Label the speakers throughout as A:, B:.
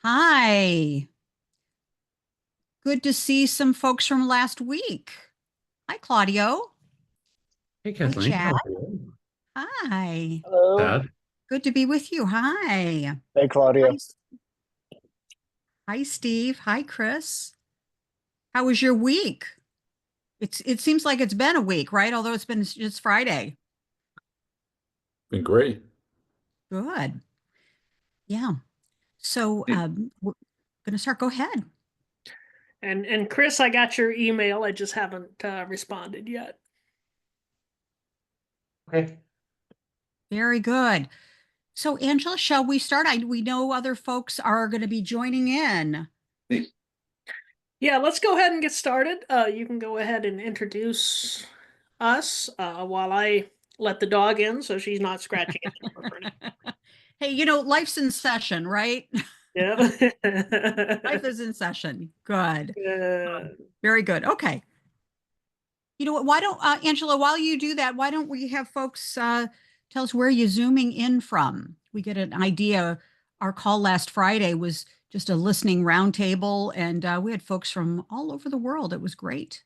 A: Hi. Good to see some folks from last week. Hi, Claudio.
B: Hey,
A: Hi,
B: Kathleen,
A: Chad.
B: how are you?
A: Hi.
C: Hello.
B: Dad?
A: Good to be with you. Hi.
C: Hey, Claudia.
A: Hi, hi, Steve. Hi, Chris. How was your week? It seems like it's been a week, right? Although it's been just Friday.
B: Been great.
A: Good. Yeah. So we're gonna start. Go ahead.
D: And Chris, I got your email. I just haven't responded yet.
B: Okay.
A: Very good. So, Angela, shall we start? We know other folks are going to be joining in.
D: Yeah, let's go ahead and get started. You can go ahead and introduce us while I let the dog in so she's not scratching at the door for now.
A: Hey, life's in session, right?
D: Yeah.
A: Life is in session. Good.
D: Uh,
A: Very good. Okay. You know what? Why don't, Angela, while you do that, why don't we have folks tell us where you're zooming in from? We get an idea. Our call last Friday was just a listening roundtable, and we had folks from all over the world. It was great.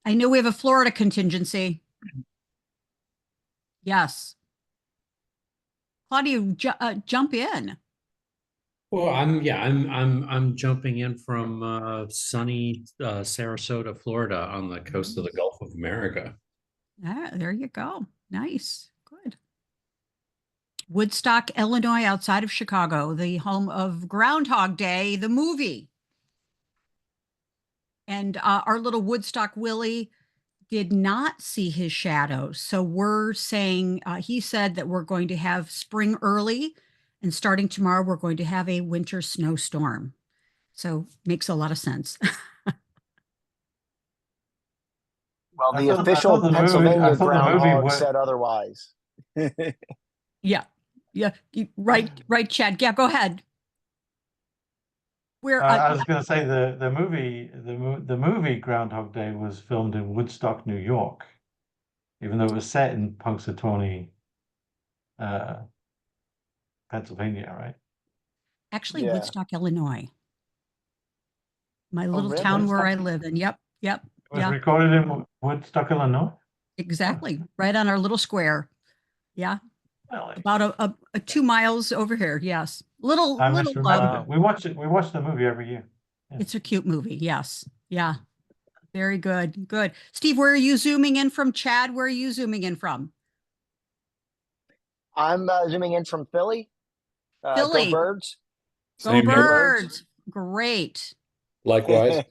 A: I know we have a Florida contingency. Yes. Claudia, jump in.
B: Well, I'm jumping in from sunny Sarasota, Florida, on the coast of the Gulf of America.
A: Ah, there you go. Nice. Good. Woodstock, Illinois, outside of Chicago, the home of Groundhog Day, the movie. And our little Woodstock Willie did not see his shadow. So we're saying, he said that we're going to have spring early, and starting tomorrow, we're going to have a winter snowstorm. So makes a lot of sense.
C: Well,
E: I
C: the
E: thought I
C: official
E: thought the movie I
C: Pennsylvania
E: thought the movie
C: groundhog
E: was
C: said otherwise.
A: Yeah. Yeah. Right, Chad. Yeah, go ahead. Where
E: I was going to say the movie Groundhog Day was filmed in Woodstock, New York, even though it was set in Punxsutawney, uh, Pennsylvania, right?
A: actually
C: Yeah.
A: Woodstock, Illinois, my
C: Oh,
A: little town
C: really?
A: where I
E: Woodstock.
A: live in. Yep. Yep.
E: It was
A: Yeah,
E: recorded in Woodstock, Illinois. Oh,
A: exactly. Right on our little square. Yeah.
E: really?
A: About a 2 miles over here. Yes. Little,
E: I
A: little,
E: misremembered it. We watch it. We watch the movie every year. Yeah.
A: it's a cute movie. Yes. Yeah. Very good. Good. Steve, where are you zooming in from? Chad, where are you zooming in from?
C: I'm zooming in from Philly. Go
A: Philly.
C: Birds.
A: Go
F: Same
C: Go
F: here.
C: Birds.
A: Birds. Great.
F: Likewise.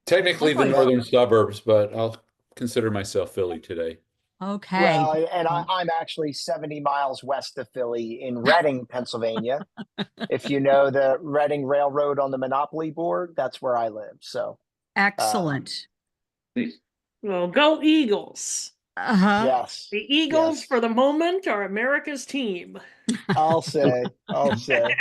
F: Technically the
A: Likewise.
C: Well,
F: northern suburbs, but I'll consider myself Philly today.
A: Okay.
C: well, and I'm actually 70 miles west of Philly in Reading, Pennsylvania. If you know the Reading Railroad on the Monopoly board, that's where I live. So,
A: Excellent.
D: well, go Eagles.
A: Uh-huh.
C: yes,
D: The Eagles,
C: yes,
D: for the moment, are America's team.
C: I'll say, I'll say.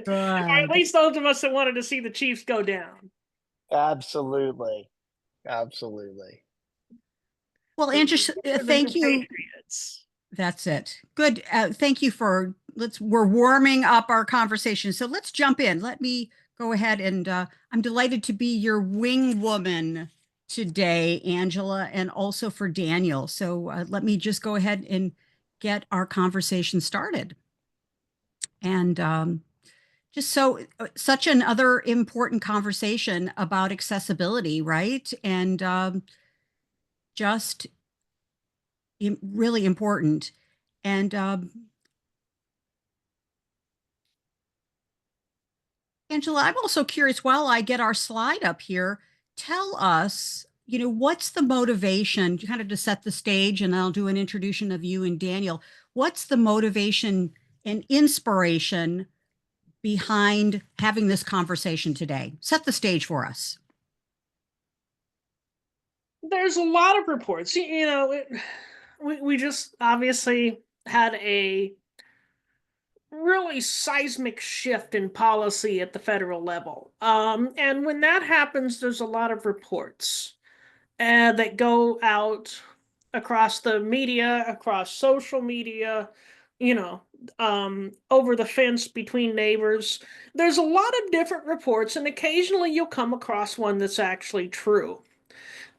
D: Or at
A: Good.
D: least those of us that wanted to see the Chiefs go down.
C: Absolutely. Absolutely.
A: Well,
D: For
A: Andrew,
D: the
A: thank you.
D: Patriots.
A: That's it. Good. Thank you for we're warming up our conversation. So let's jump in. Let me go ahead and I'm delighted to be your wing woman today, Angela, and also for Daniel. So let me just go ahead and get our conversation started. And just such another important conversation about accessibility, right? And just really important. And Angela, I'm also curious, while I get our slide up here, tell us, what's the motivation, kind of to set the stage, and I'll do an introduction of you and Daniel. What's the motivation and inspiration behind having this conversation today? Set the stage for us.
D: There's a lot of reports. We just obviously had a really seismic shift in policy at the federal level. And when that happens, there's a lot of reports that go out across the media, across social media, you know, over the fence between neighbors. There's a lot of different reports, and occasionally you'll come across one that's actually true.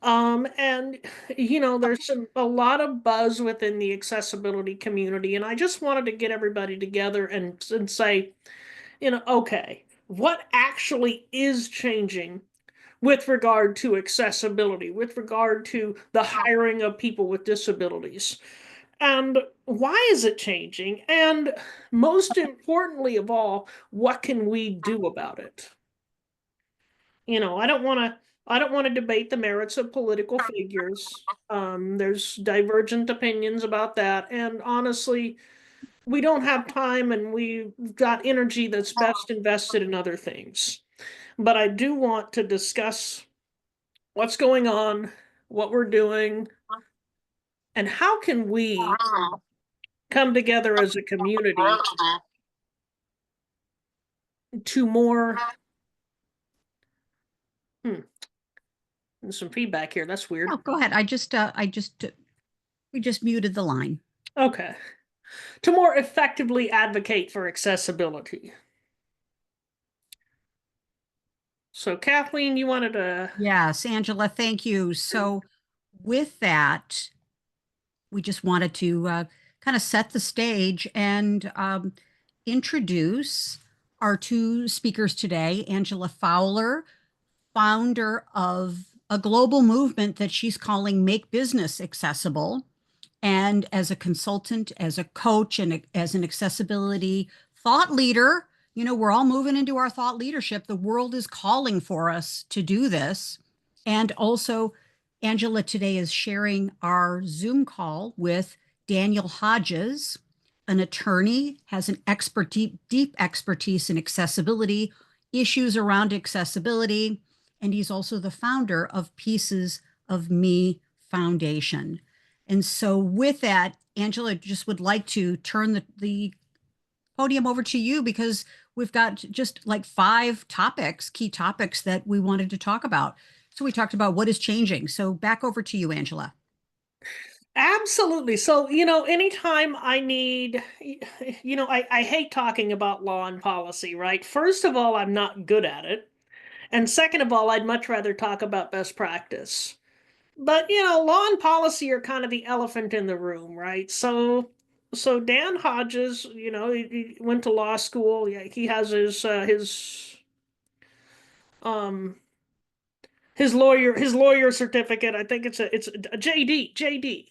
D: And you know, there's a lot of buzz within the accessibility community, and I just wanted to get everybody together and say, you know, okay, what actually is changing with regard to accessibility, with regard to the hiring of people with disabilities? And why is it changing? And most importantly of all, what can we do about it? You know, I don't want to debate the merits of political figures. There's divergent opinions about that. And honestly, we don't have time and we've got energy that's best invested in other things. But I do want to discuss what's going on, what we're doing, and how can we come together as a community to more there's some feedback here. That's weird.
A: Oh, go ahead. We just muted the line.
D: Okay. To more effectively advocate for accessibility. So Kathleen, you wanted to
A: Yes, Angela, thank you. So with that, we just wanted to kind of set the stage and introduce our two speakers today, Angela Fowler, founder of a global movement that she's calling Make Business Accessible. And as a consultant, as a coach, and as an accessibility thought leader, you know, we're all moving into our thought leadership. The world is calling for us to do this. And also, Angela today is sharing our Zoom call with Daniel Hodges, an attorney, has an deep expertise in accessibility, issues around accessibility, and he's also the founder of Pieces of Me Foundation. And so with that, Angela, just would like to turn the podium over to you because we've got just like 5 topics, key topics that we wanted to talk about. So we talked about what is changing. So back over to you, Angela.
D: Absolutely. So, you know, anytime I need, you know, I hate talking about law and policy, right? First of all, I'm not good at it. And second of all, I'd much rather talk about best practice. But, you know, law and policy are kind of the elephant in the room, right? So Dan Hodges, you know, he went to law school. Yeah, he has um his lawyer certificate. I think it's a JD.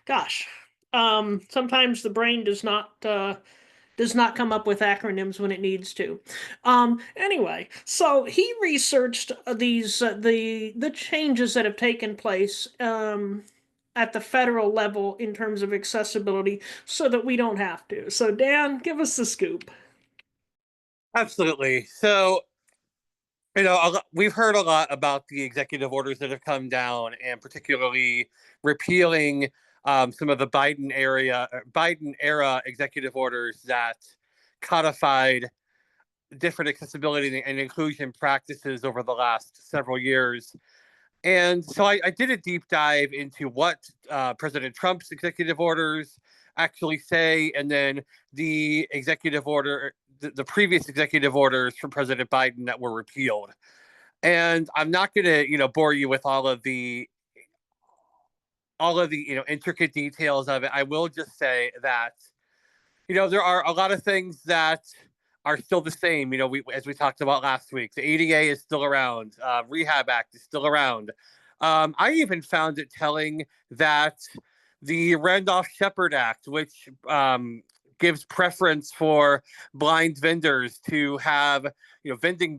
D: Gosh. Sometimes the brain does not come up with acronyms when it needs to. Anyway, so he researched these the changes that have taken place at the federal level in terms of accessibility so that we don't have to. So Dan, give us the scoop.
G: Absolutely. So, we've heard a lot about the executive orders that have come down, and particularly repealing some of the Biden era executive orders that codified different accessibility and inclusion practices over the last several years. And so I did a deep dive into what President Trump's executive orders actually say, and then the previous executive orders from President Biden that were repealed. And I'm not going to, bore you with all of the intricate details of it. I will just say that, there are a lot of things that are still the same. As we talked about last week, the ADA is still around. Rehab Act is still around. I even found it telling that the Randolph-Shepard Act, which gives preference for blind vendors to have, vending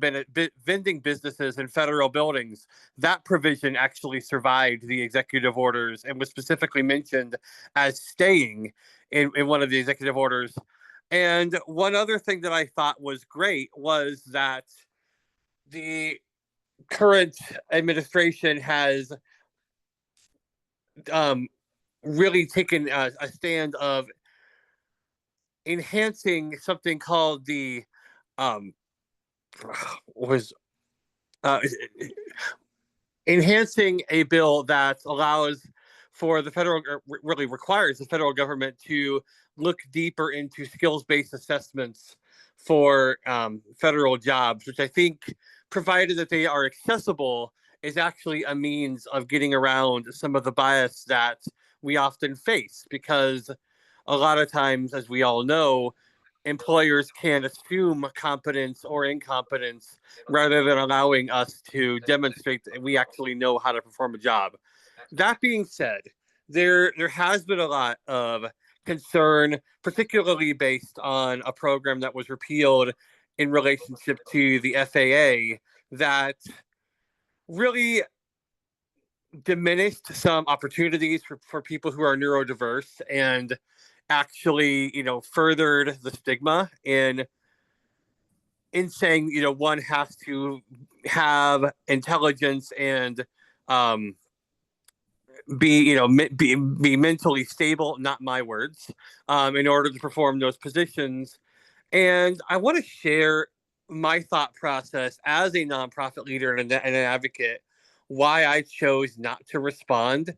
G: businesses in federal buildings, that provision actually survived the executive orders and was specifically mentioned as staying in one of the executive orders. And one other thing that I thought was great was that the current administration has really taken a stand of enhancing something called the enhancing a bill that allows for the federal, really requires the federal government to look deeper into skills-based assessments for federal jobs, which I think, provided that they are accessible, is actually a means of getting around some of the bias that we often face. Because a lot of times, as we all know, employers can assume competence or incompetence rather than allowing us to demonstrate that we actually know how to perform a job. That being said, there has been a lot of concern, particularly based on a program that was repealed in relationship to the FAA, that really diminished some opportunities for people who are neurodiverse, and actually, furthered the stigma in saying, one has to have intelligence and be mentally stable, not my words, in order to perform those positions. And I want to share my thought process as a nonprofit leader and an advocate, why I chose not to respond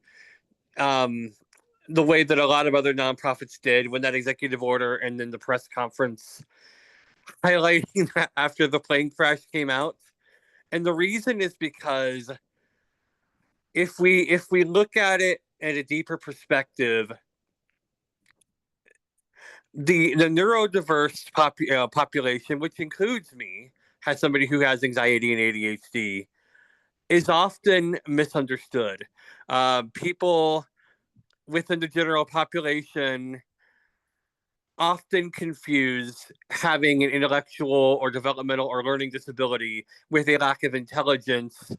G: the way that a lot of other nonprofits did when that executive order and then the press conference highlighting that after the plane crash came out. And the reason is because if we look at it at a deeper perspective, the neurodiverse population, which includes me, as somebody who has anxiety and ADHD, is often misunderstood. People within the general population often confuse having an intellectual or developmental or learning disability with a lack of intelligence,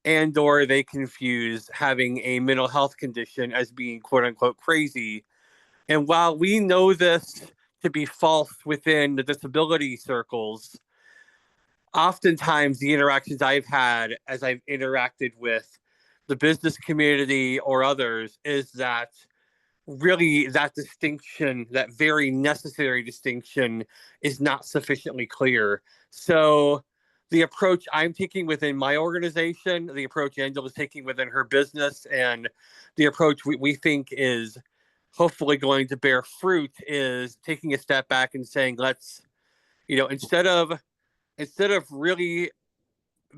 G: and or they confuse having a mental health condition as being quote unquote crazy. And while we know this to be false within the disability circles, oftentimes the interactions I've had as I've interacted with the business community or others is that really that distinction, that very necessary distinction, is not sufficiently clear. So the approach I'm taking within my organization, the approach Angela's taking within her business, and the approach we think is hopefully going to bear fruit, is taking a step back and saying, let's, instead of really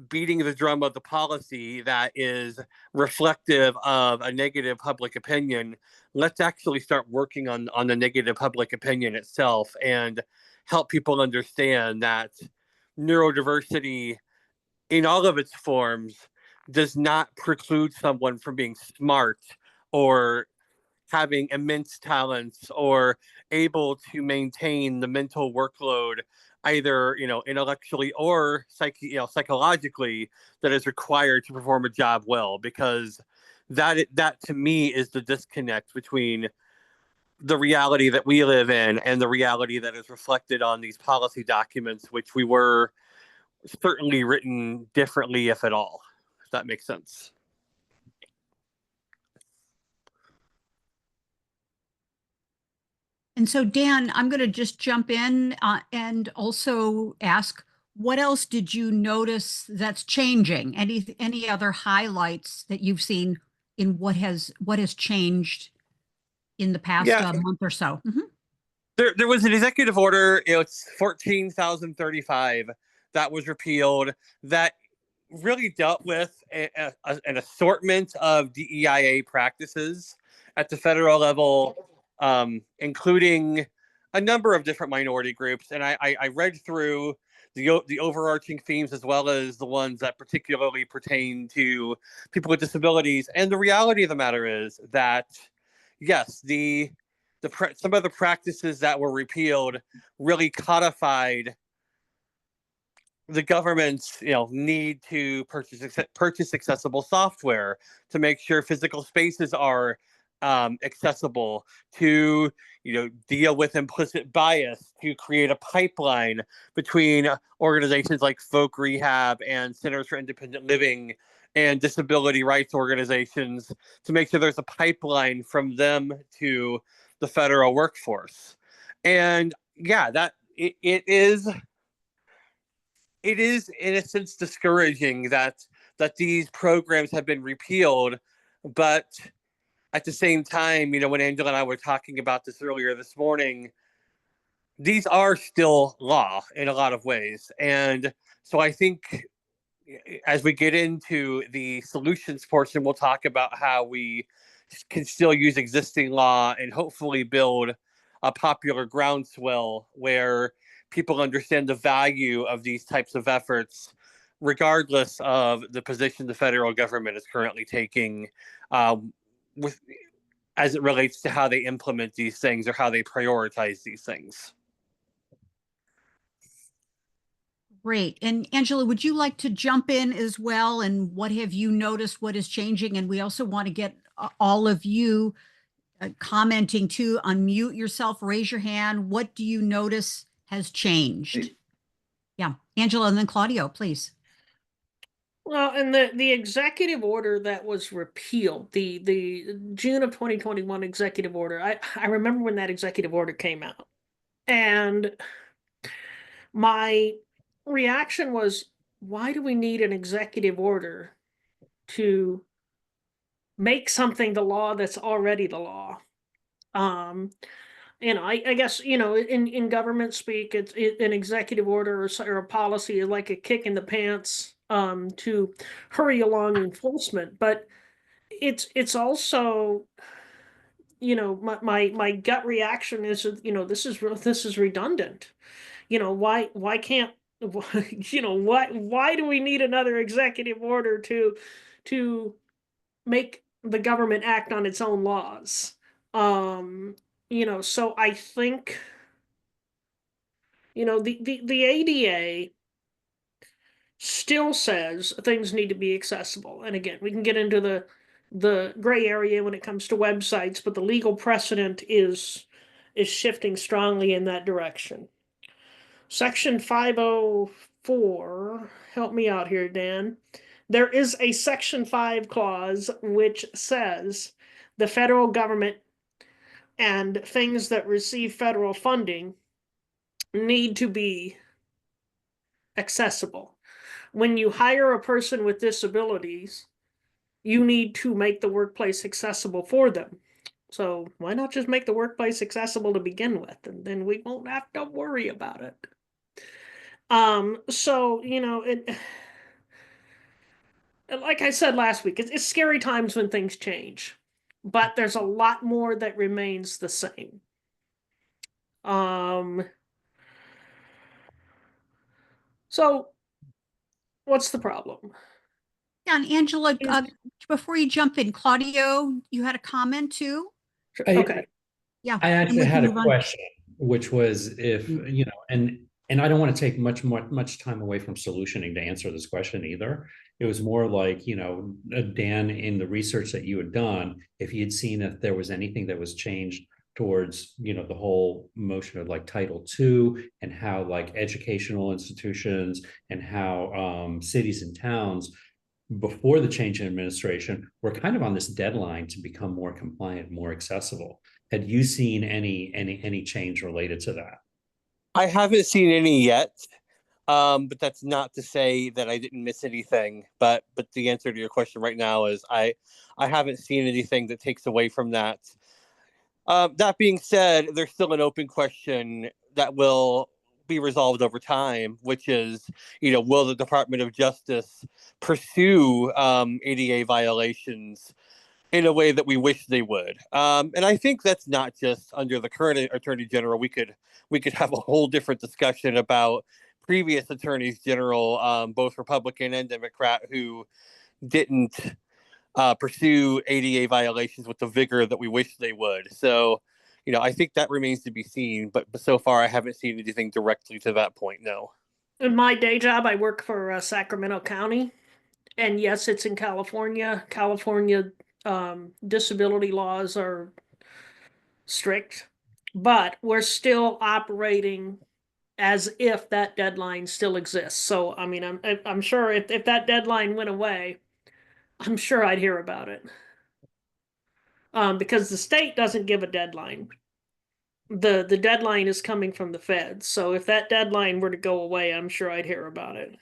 G: beating the drum of the policy that is reflective of a negative public opinion, let's actually start working on the negative public opinion itself and help people understand that neurodiversity in all of its forms does not preclude someone from being smart or having immense talents or able to maintain the mental workload, either intellectually or psychologically, that is required to perform a job well. Because that to me is the disconnect between the reality that we live in and the reality that is reflected on these policy documents, which we were certainly written differently, if at all, if that makes sense.
A: And so, Dan, I'm going to just jump in and also ask, what else did you notice that's changing? Any other highlights that you've seen in what has changed in the past month or so? Mm-hmm.
G: There was an executive order, it's 14,035, that was repealed, that really dealt with an assortment of DEIA practices at the federal level, including a number of different minority groups. And I read through the overarching themes as well as the ones that particularly pertain to people with disabilities. And the reality of the matter is that, yes, some of the practices that were repealed really codified the government's need to purchase accessible software to make sure physical spaces are accessible, to deal with implicit bias, to create a pipeline between organizations like Folk Rehab and Centers for Independent Living and disability rights organizations, to make sure there's a pipeline from them to the federal workforce. And yeah, that it is in a sense discouraging that these programs have been repealed, but at the same time, when Angela and I were talking about this earlier this morning, these are still law in a lot of ways. And so I think as we get into the solutions portion, we'll talk about how we can still use existing law and hopefully build a popular groundswell where people understand the value of these types of efforts, regardless of the position the federal government is currently taking with as it relates to how they implement these things or how they prioritize these things.
A: Great. And Angela, would you like to jump in as well? And what have you noticed? What is changing? And we also want to get all of you commenting too. Unmute yourself, raise your hand. What do you notice has changed? Yeah, Angela, and then Claudio, please.
D: Well, and the executive order that was repealed, the June of 2021 executive order, I remember when that executive order came out. And my reaction was, why do we need an executive order to make something the law that's already the law? I guess, in government speak, an executive order or a policy is like a kick in the pants to hurry along enforcement. But it's also, my gut reaction is, this is redundant. Why can't why do we need another executive order to make the government act on its own laws? So I think, the ADA still says things need to be accessible. And again, we can get into the gray area when it comes to websites, but the legal precedent is shifting strongly in that direction. Section 504, help me out here, Dan. There is a Section 5 clause which says the federal government and things that receive federal funding need to be accessible. When you hire a person with disabilities, you need to make the workplace accessible for them. So why not just make the workplace accessible to begin with, and then we won't have to worry about it. So, like I said last week, it's scary times when things change, but there's a lot more that remains the same. So what's the problem?
A: Yeah, and Angela, before you jump in, Claudio, you had a comment too?
D: Okay.
A: Yeah.
B: I
A: and
B: actually
A: we can
B: had a
A: move on.
B: question, which was if, and I don't want to take much time away from solutioning to answer this question either. It was more like, Dan, in the research that you had done, if you had seen if there was anything that was changed towards, the whole motion of like Title II and how like educational institutions and how cities and towns before the change in administration were kind of on this deadline to become more compliant, more accessible. Had you seen any change related to that?
G: I haven't seen any yet, but that's not to say that I didn't miss anything. But the answer to your question right now is I haven't seen anything that takes away from that. That being said, there's still an open question that will be resolved over time, which is, will the Department of Justice pursue ADA violations in a way that we wish they would? And I think that's not just under the current Attorney General. We could have a whole different discussion about previous attorneys general, both Republican and Democrat, who didn't pursue ADA violations with the vigor that we wish they would. So, I think that remains to be seen. But so far, I haven't seen anything directly to that point. No.
D: In my day job, I work for Sacramento County, and yes, it's in California. California disability laws are strict, but we're still operating as if that deadline still exists. So, I mean, I'm sure if that deadline went away, I'm sure I'd hear about it. Because the state doesn't give a deadline. The deadline is coming from the feds. So if that deadline were to go away, I'm sure I'd hear about it.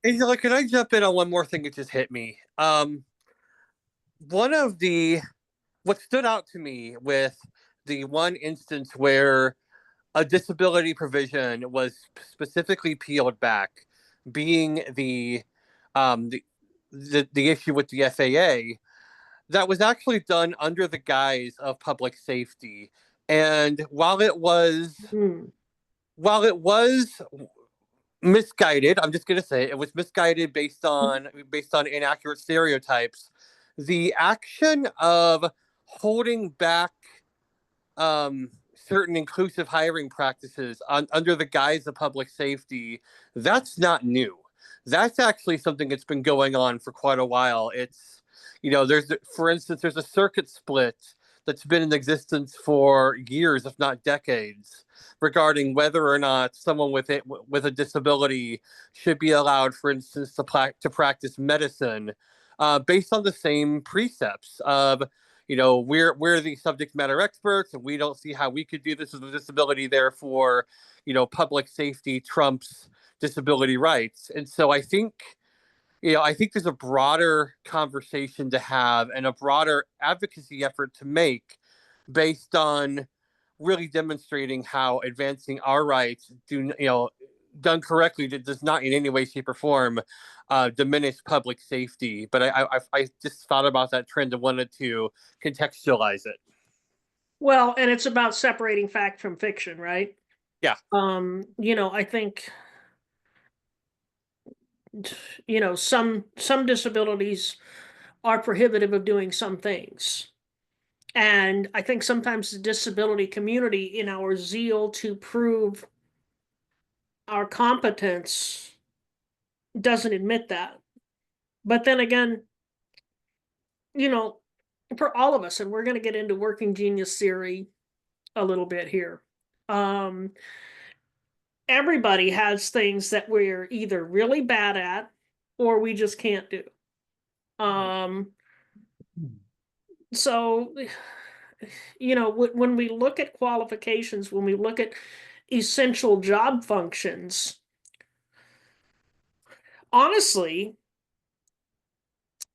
G: Angela, can I jump in on one more thing that just hit me? what stood out to me with the one instance where a disability provision was specifically peeled back, being the issue with the FAA, that was actually done under the guise of public safety. And
D: Hmm.
G: while it was misguided, I'm just going to say it was misguided based on inaccurate stereotypes. The action of holding back certain inclusive hiring practices under the guise of public safety, that's not new. That's actually something that's been going on for quite a while. It's, for instance, there's a circuit split that's been in existence for years, if not decades, regarding whether or not someone with a disability should be allowed, for instance, to practice medicine, based on the same precepts of, we're the subject matter experts and we don't see how we could do this with a disability. Therefore, public safety trumps disability rights. And so I think there's a broader conversation to have and a broader advocacy effort to make based on really demonstrating how advancing our rights done correctly, does not in any way, shape, or form diminish public safety. But I just thought about that trend and wanted to contextualize it.
D: Well, and it's about separating fact from fiction, right?
G: Yeah.
D: I think some disabilities are prohibitive of doing some things. And I think sometimes the disability community, in our zeal to prove our competence, doesn't admit that. But then again, for all of us, and we're going to get into working genius theory a little bit here. Everybody has things that we're either really bad at or we just can't do. So, when we look at qualifications, when we look at essential job functions, honestly,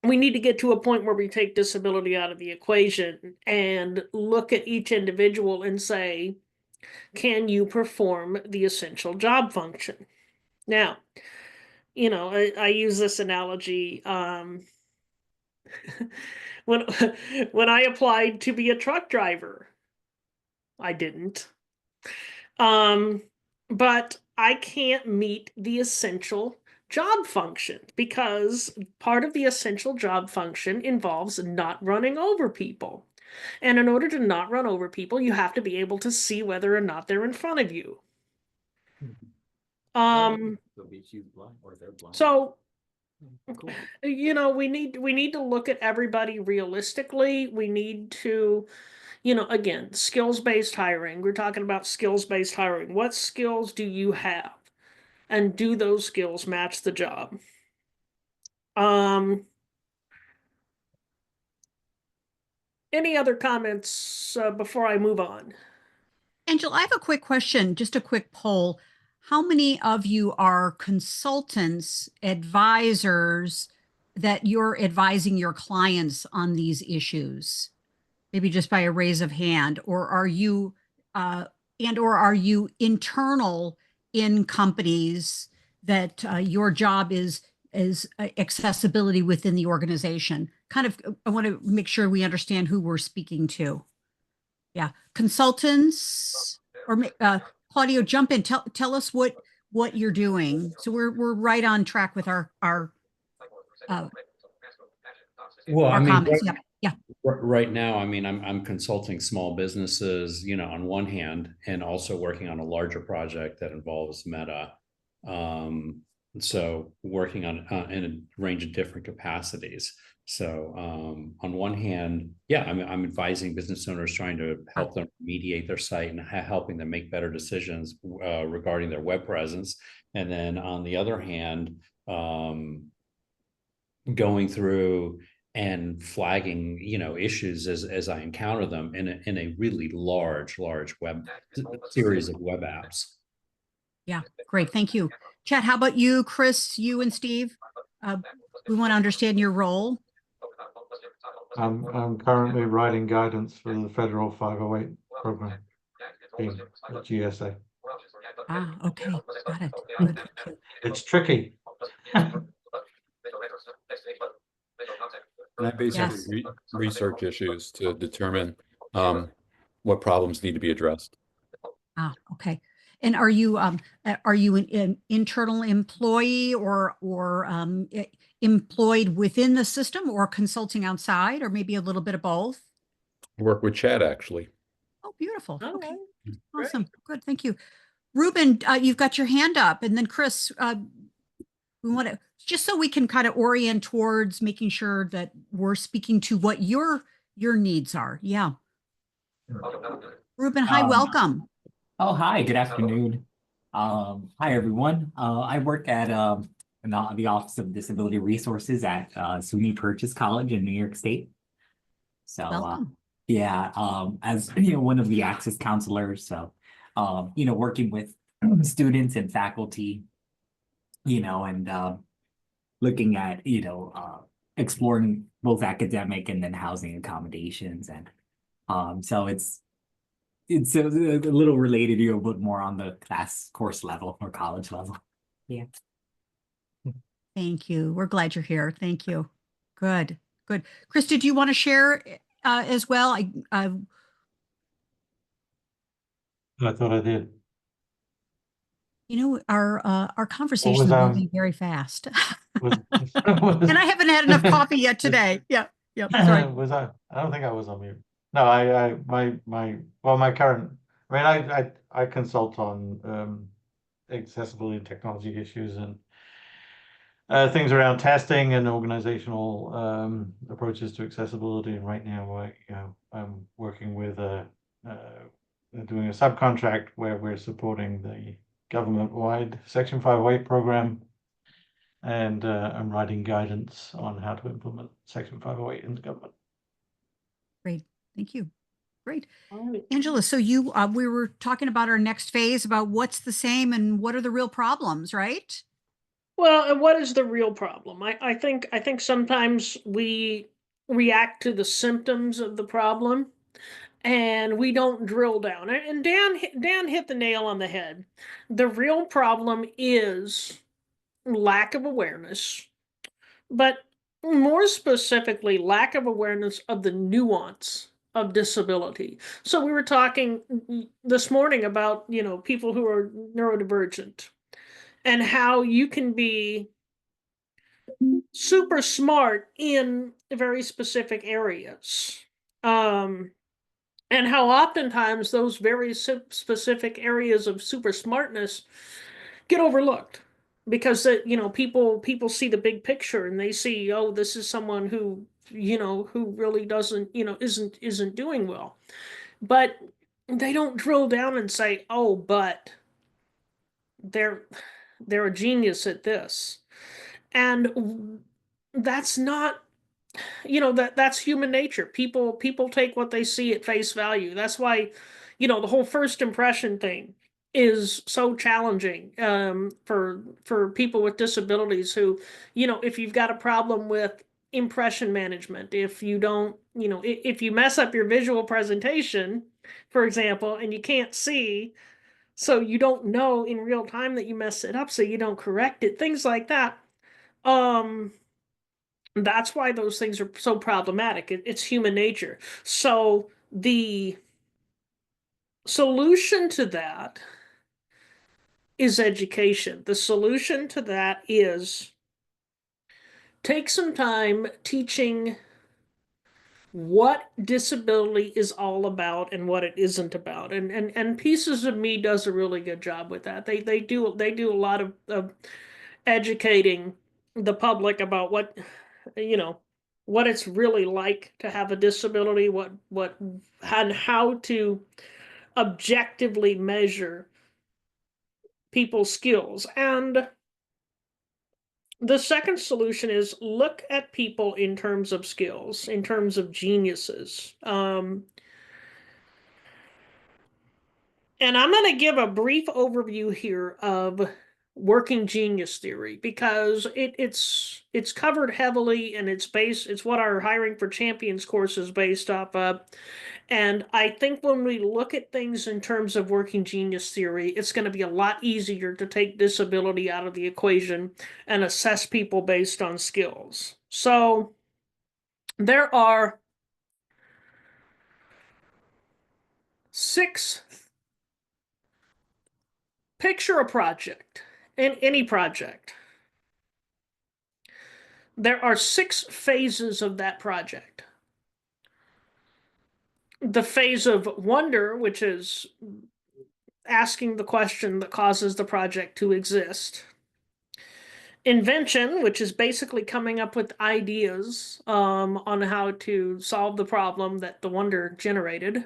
D: we need to get to a point where we take disability out of the equation and look at each individual and say, can you perform the essential job function? Now, I use this analogy. When I applied to be a truck driver, I didn't. But I can't meet the essential job function because part of the essential job function involves not running over people. And in order to not run over people, you have to be able to see whether or not they're in front of you. So, we need to look at everybody realistically. We need to, again, skills-based hiring. We're talking about skills-based hiring. What skills do you have? And do those skills match the job? Any other comments before I move on?
A: Angela, I have a quick question, just a quick poll. How many of you are consultants, advisors that you're advising your clients on these issues? Maybe just by a raise of hand, or are you are you internal in companies that your job is accessibility within the organization? Kind of, I want to make sure we understand who we're speaking to. Yeah, consultants, or Claudio, jump in. Tell us what you're doing. So we're right on track with our comments. Yeah.
B: Right now, I mean, I'm consulting small businesses, on one hand, and also working on a larger project that involves Meta. So working on in a range of different capacities. So on one hand, yeah, I'm advising business owners, trying to help them mediate their site and helping them make better decisions regarding their web presence. And then on the other hand, going through and flagging, issues as I encounter them in a really large web series of web apps.
A: Yeah, great. Thank you. Chad, how about you, Chris, you and Steve? We want to understand your role.
E: I'm currently writing guidance for the federal 508 program team at GSA.
A: Ah, okay, got it. Good, thank you.
E: It's tricky.
F: And I basically
A: Yes.
F: research issues to determine what problems need to be addressed.
A: Ah, okay. And are you an internal employee or employed within the system or consulting outside, or maybe a little bit of both?
F: I work with Chad, actually.
A: Oh, beautiful.
D: All
A: Okay,
D: right.
A: awesome. Good, thank you. Ruben, you've got your hand up, and then Chris, we want to, just so we can kind of orient towards making sure that we're speaking to what your needs are. Yeah. Ruben, hi,
H: Um,
A: welcome.
H: Oh, hi, good afternoon. Hi, everyone. I work at the Office of Disability Resources at SUNY Purchase College in New York State. So,
A: Welcome.
H: yeah, as one of the access counselors, so working with students and faculty, and looking at exploring both academic and then housing accommodations, and so it's a little related, but more on the course level or college level. Yeah.
A: Thank you. We're glad you're here. Thank you. Good, good. Chris, did you want to share as well?
E: I thought I did.
A: Our conversation is moving very fast. And I haven't had enough coffee yet today. Yeah, yeah, sorry.
E: Was I don't think I was on mute. No, my current, I consult on accessibility technology issues and things around testing and organizational approaches to accessibility. And right now, I'm working with doing a subcontract where we're supporting the government-wide Section 508 program, and I'm writing guidance on how to implement Section 508 in the government.
A: Great, thank you. Great.
D: All right.
A: Angela, so we were talking about our next phase about what's the same and what are the real problems, right?
D: Well, and what is the real problem? I think sometimes we react to the symptoms of the problem and we don't drill down. And Dan hit the nail on the head. The real problem is lack of awareness, but more specifically, lack of awareness of the nuance of disability. So we were talking this morning about, people who are neurodivergent and how you can be super smart in very specific areas. And how oftentimes those very specific areas of super smartness get overlooked because people see the big picture and they see, oh, this is someone who who really doesn't isn't doing well, but they don't drill down and say, oh, but they're a genius at this. And that's not, that's human nature. People take what they see at face value. That's why the whole first impression thing is so challenging for people with disabilities who, if you've got a problem with impression management, if you don't, if you mess up your visual presentation, for example, and you can't see, so you don't know in real time that you messed it up, so you don't correct it, things like that. That's why those things are so problematic. It's human nature. So the solution to that is education. The solution to that is take some time teaching what disability is all about and what it isn't about. And Pieces of Me does a really good job with that. They do a lot of educating the public about what what it's really like to have a disability, what and how to objectively measure people's skills. And the second solution is look at people in terms of skills, in terms of geniuses. And I'm going to give a brief overview here of working genius theory, because it's covered heavily, and it's what our Hiring for Champions course is based off of. And I think when we look at things in terms of working genius theory, it's going to be a lot easier to take disability out of the equation and assess people based on skills. So there are 6. Picture a project, in any project. There are 6 phases of that project. The phase of wonder, which is asking the question that causes the project to exist. Invention, which is basically coming up with ideas on how to solve the problem that the wonder generated.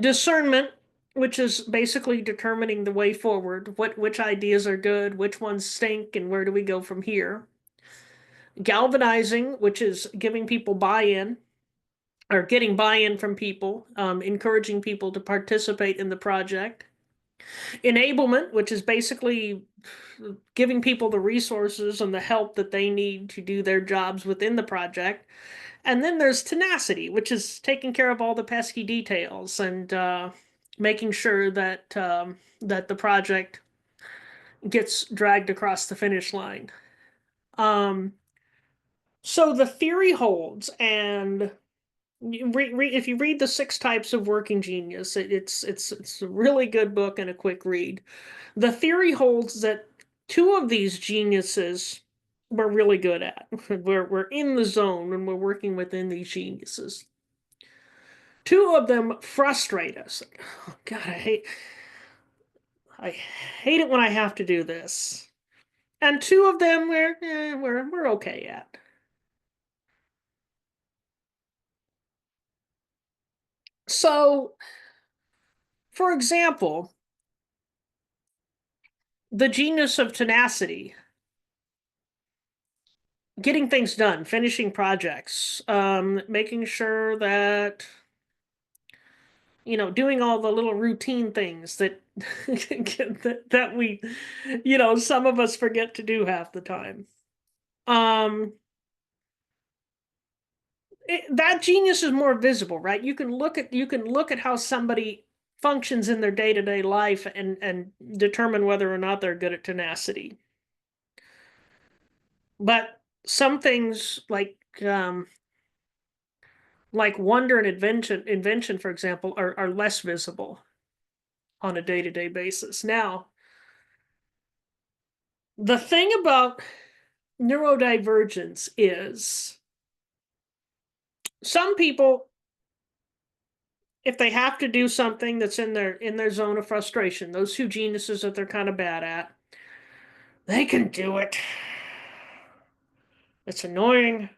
D: Discernment, which is basically determining the way forward, which ideas are good, which ones stink, and where do we go from here. Galvanizing, which is giving people buy-in, or getting buy-in from people, encouraging people to participate in the project. Enablement, which is basically giving people the resources and the help that they need to do their jobs within the project. And then there's tenacity, which is taking care of all the pesky details and making sure that that the project gets dragged across the finish line. So the theory holds, and if you read the 6 types of working genius, it's a really good book and a quick read. The theory holds that 2 of these geniuses we're really good at. We're in the zone when we're working within these geniuses. 2 of them frustrate us. Oh, God, I hate it when I have to do this. And 2 of them we're okay at. So, for example, the genius of tenacity, getting things done, finishing projects, making sure that, doing all the little routine things that that we, some of us forget to do half the time. That genius is more visible, right? You can look at how somebody functions in their day-to-day life and determine whether or not they're good at tenacity. But some things like wonder and invention, for example, are less visible on a day-to-day basis. Now, the thing about neurodivergence is some people, if they have to do something that's in their zone of frustration, those 2 geniuses that they're kind of bad at, they can do it. It's annoying.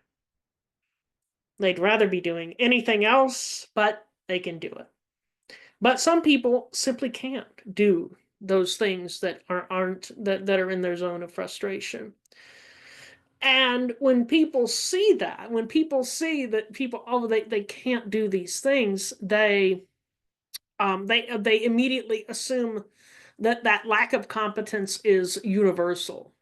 D: They'd rather be doing anything else, but they can do it. But some people simply can't do those things that aren't in their zone of frustration. And when people see that, they can't do these things, they immediately assume that lack of competence is universal.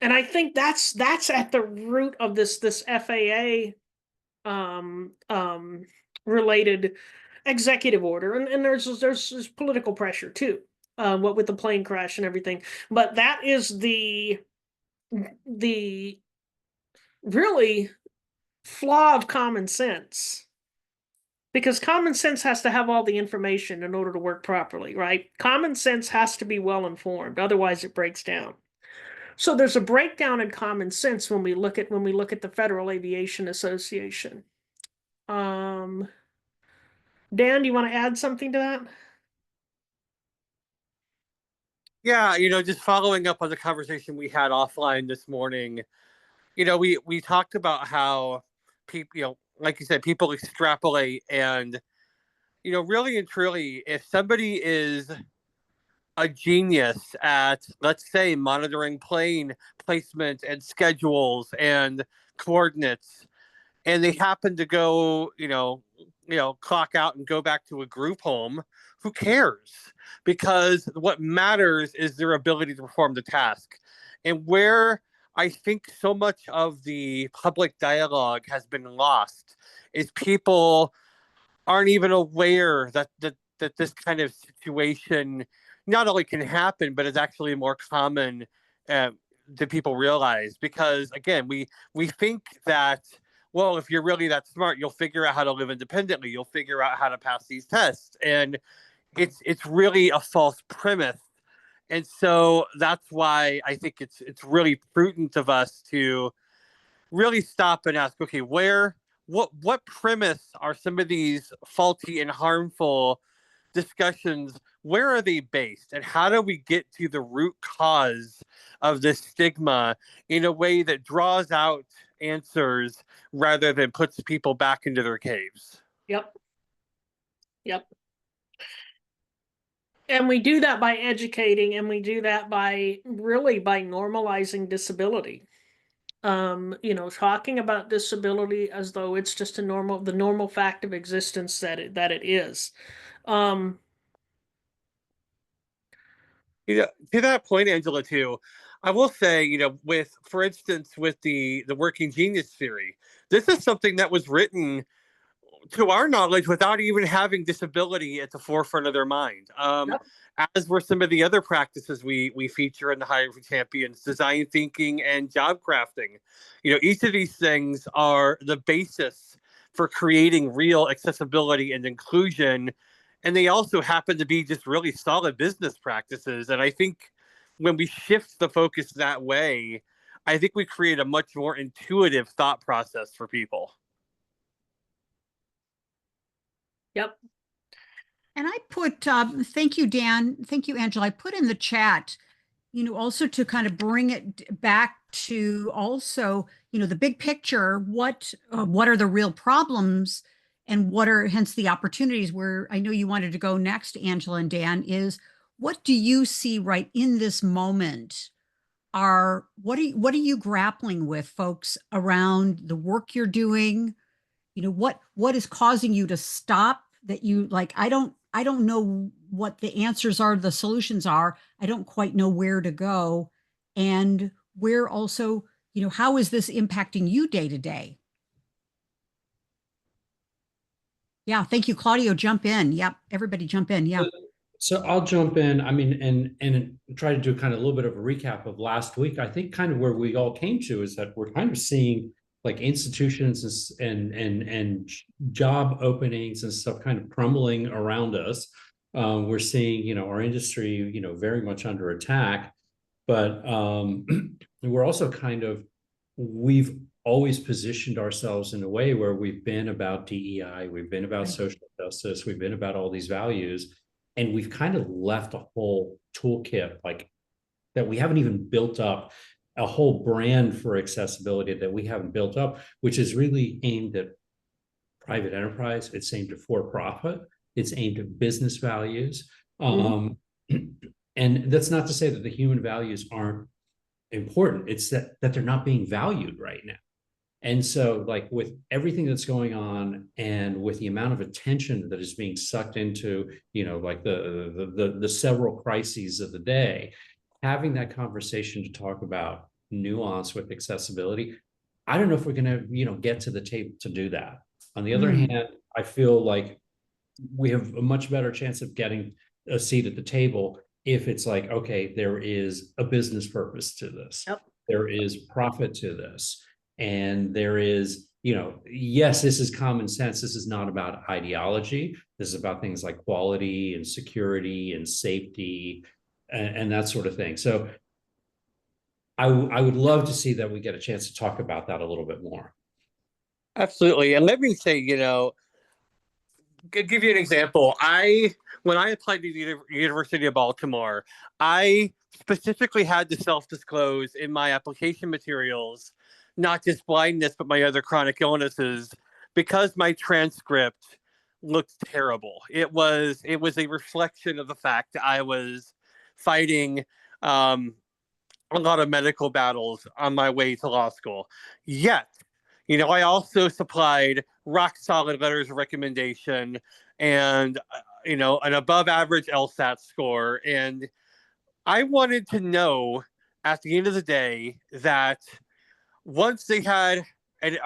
D: And I think that's at the root of this FAA related executive order, and there's political pressure too, what with the plane crash and everything. But that is the really flaw of common sense, because common sense has to have all the information in order to work properly, right? Common sense has to be well informed, otherwise it breaks down. So there's a breakdown in common sense when we look at the Federal Aviation Association. Dan, do you want to add something to that?
G: Yeah, just following up on the conversation we had offline this morning, we talked about how people, like you said, people extrapolate, and, really and truly, if somebody is a genius at, let's say, monitoring plane placement and schedules and coordinates, and they happen to go, clock out and go back to a group home, who cares? Because what matters is their ability to perform the task. And where I think so much of the public dialogue has been lost is people aren't even aware that this kind of situation not only can happen, but is actually more common than people realize. Because again, we think that, well, if you're really that smart, you'll figure out how to live independently. You'll figure out how to pass these tests, and it's really a false premise. And so that's why I think it's really prudent of us to really stop and ask, okay, what premise are some of these faulty and harmful discussions, where are they based, and how do we get to the root cause of this stigma in a way that draws out answers rather than puts people back into their caves?
D: Yep. And we do that by educating, and we do that by normalizing disability. Talking about disability as though it's just the normal fact of existence that it is.
G: To that point, Angela, too, I will say, for instance, with the working genius theory, this is something that was written, to our knowledge, without even having disability at the forefront of their mind.
D: Yep.
G: As were some of the other practices we feature in the Hiring for Champions, design thinking and job crafting. Each of these things are the basis for creating real accessibility and inclusion. And they also happen to be just really solid business practices. And I think when we shift the focus that way, I think we create a much more intuitive thought process for people.
D: Yep.
A: And I put, thank you, Dan. Thank you, Angela. I put in the chat, also to kind of bring it back to also, the big picture, what are the real problems and what are hence the opportunities, where I know you wanted to go next, Angela and Dan, is what do you see right in this moment what are you grappling with, folks, around the work you're doing? What is causing you to stop, that you like, I don't know what the answers are, the solutions are. I don't quite know where to go. And where also, how is this impacting you day to day? Yeah, thank you, Claudio. Jump in. Yep, everybody jump in. Yeah.
B: So I'll jump in. I mean, and try to do kind of a little bit of a recap of last week. I think kind of where we all came to is that we're kind of seeing like institutions and job openings and stuff kind of crumbling around us. We're seeing, our industry, very much under attack, but we're also we've always positioned ourselves in a way where we've been about DEI, we've been about social justice, we've been about all these values, and we've kind of left a whole toolkit like that we haven't even built up, a whole brand for accessibility that we haven't built up, which is really aimed at private enterprise. It's aimed at for-profit. It's aimed at business values. And that's not to say that the human values aren't important. It's that they're not being valued right now. And so like with everything that's going on and with the amount of attention that is being sucked into, like the several crises of the day, having that conversation to talk about nuance with accessibility, I don't know if we're going to, get to the table to do that. On the other hand, I feel like we have a much better chance of getting a seat at the table if it's like, okay, there is a business purpose to this.
D: Yep.
B: There is profit to this. And there is, yes, this is common sense. This is not about ideology. This is about things like quality and security and safety and that sort of thing. So I would love to see that we get a chance to talk about that a little bit more.
G: Absolutely. And let me say, give you an example. When I applied to the University of Baltimore, I specifically had to self-disclose in my application materials, not just blindness, but my other chronic illnesses, because my transcript looked terrible. It was a reflection of the fact that I was fighting a lot of medical battles on my way to law school. Yet, You know, I also supplied rock solid letters of recommendation and, you know, an above average LSAT score. And I wanted to know at the end of the day that once they had an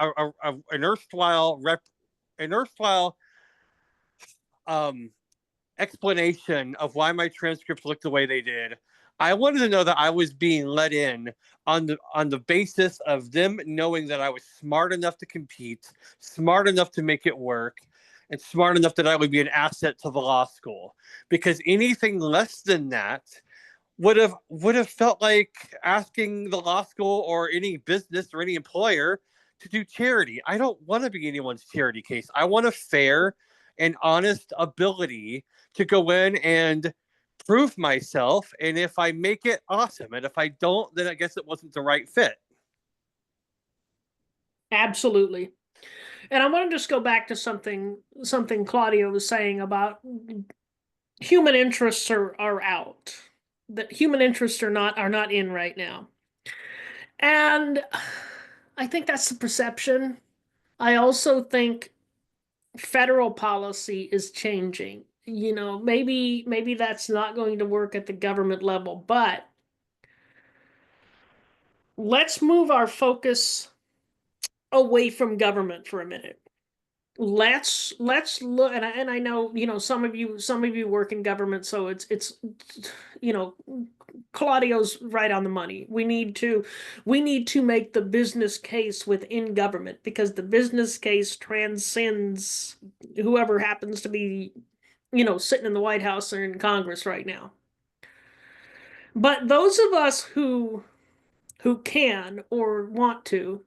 G: erstwhile explanation of why my transcripts looked the way they did, I wanted to know that I was being let in on the basis of them knowing that I was smart enough to compete, smart enough to make it work, and smart enough that I would be an asset to the law school. Because anything less than that would have felt like asking the law school or any business or any employer to do charity. I don't want to be anyone's charity case. I want a fair and honest ability to go in and prove myself. And if I make it, awesome. And if I don't, then I guess it wasn't the right fit.
D: Absolutely. And I want to just go back to something Claudio was saying about human interests are out. That human interests are not in right now. And I think that's the perception. I also think federal policy is changing. You know, maybe that's not going to work at the government level, but let's move our focus away from government for a minute. Let's look, and I know, you know, some of you work in government, so it's you know, Claudio's right on the money. We need to make the business case within government, because the business case transcends whoever happens to be, you know, sitting in the White House or in Congress right now. But those of us who can or want to,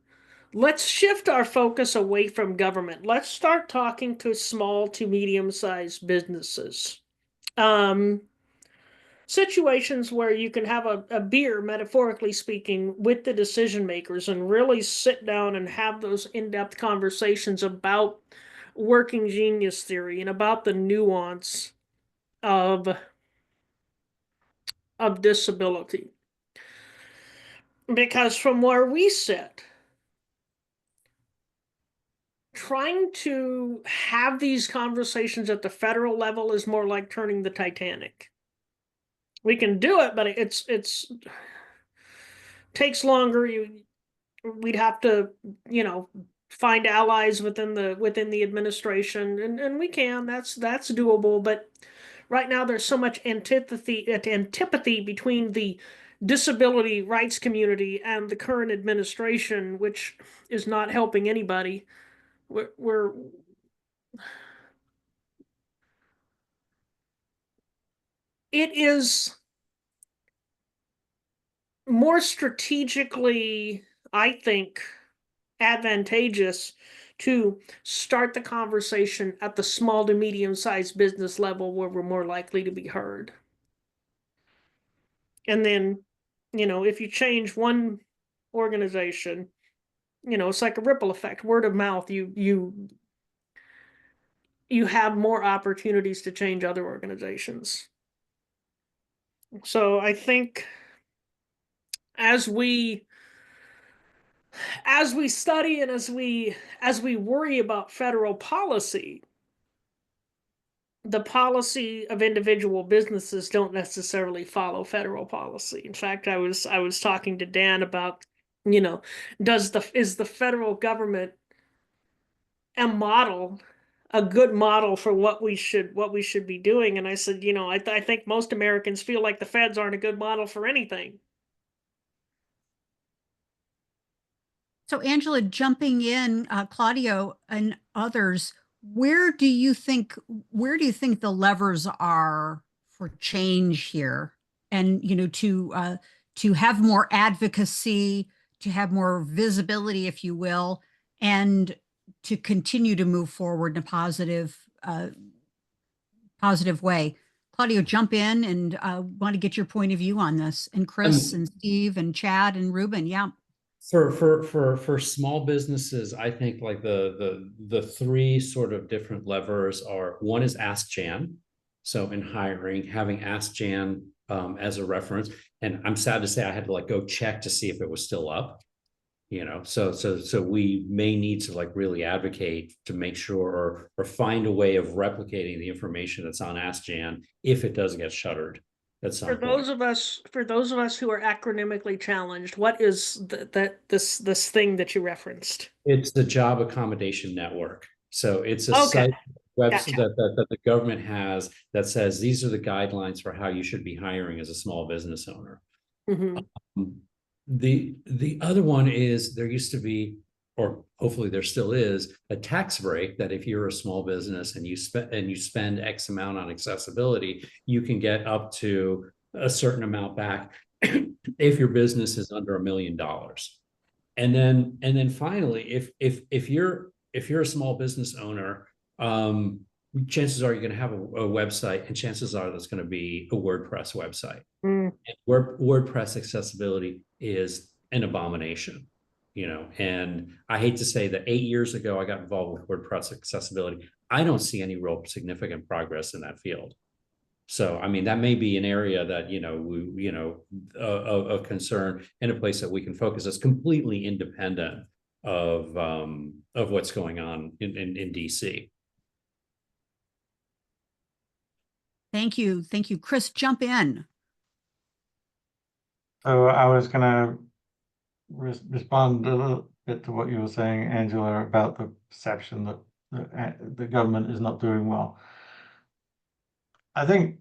D: let's shift our focus away from government. Let's start talking to small to medium-sized businesses. Situations where you can have a beer, metaphorically speaking, with the decision makers and really sit down and have those in-depth conversations about working genius theory and about the nuance of disability. Because from where we sit, trying to have these conversations at the federal level is more like turning the Titanic. We can do it, but it's takes longer. We'd have to, you know, find allies within the administration, and we can. That's doable. But right now, there's so much antipathy between the disability rights community and the current administration, which is not helping anybody. It is more strategically, I think, advantageous to start the conversation at the small to medium-sized business level, where we're more likely to be heard. And then, you know, if you change one organization, you know, it's like a ripple effect, word of mouth. You have more opportunities to change other organizations. So I think as we study and as we worry about federal policy, the policy of individual businesses don't necessarily follow federal policy. In fact, I was talking to Dan about, you know, is the federal government a good model for what we should be doing? And I said, you know, I think most Americans feel like the feds aren't a good model for anything.
A: So Angela, jumping in, Claudio and others, where do you think the levers are for change here? And, you know, to have more advocacy, to have more visibility, if you will, and to continue to move forward in a positive way. Claudio, jump in, and want to get your point of view on this. And Chris and Steve and Chad and Ruben, yeah.
B: For small businesses, I think like the three sort of different levers are, one is Ask Jan. So in hiring, having Ask Jan as a reference. And I'm sad to say I had to like go check to see if it was still up. So we may need to like really advocate to make sure or find a way of replicating the information that's on AskJan if it does get shuttered at some
D: For
B: point.
D: those of us who are acronymically challenged, what is this thing that you referenced?
B: It's the Job Accommodation Network. So it's a
D: Okay.
B: site website
D: Gotcha.
B: that the government has that says these are the guidelines for how you should be hiring as a small business owner.
D: Mhm.
B: The other one is there used to be, or hopefully there still is, a tax break that if you're a small business and you spend X amount on accessibility, you can get up to a certain amount back if your business is under $1 million. And then finally, if you're a small business owner, chances are you're going to have a website, and chances are that's going to be a WordPress website.
D: Mm.
B: And WordPress accessibility is an abomination, and I hate to say that 8 years ago I got involved with WordPress accessibility. I don't see any real significant progress in that field. So, I mean, that may be an area that, of concern, and a place that we can focus that's completely independent of what's going on in DC.
A: Thank you. Thank you. Chris, jump in.
E: So I was going to respond a little bit to what you were saying, Angela, about the perception that the government is not doing well. I think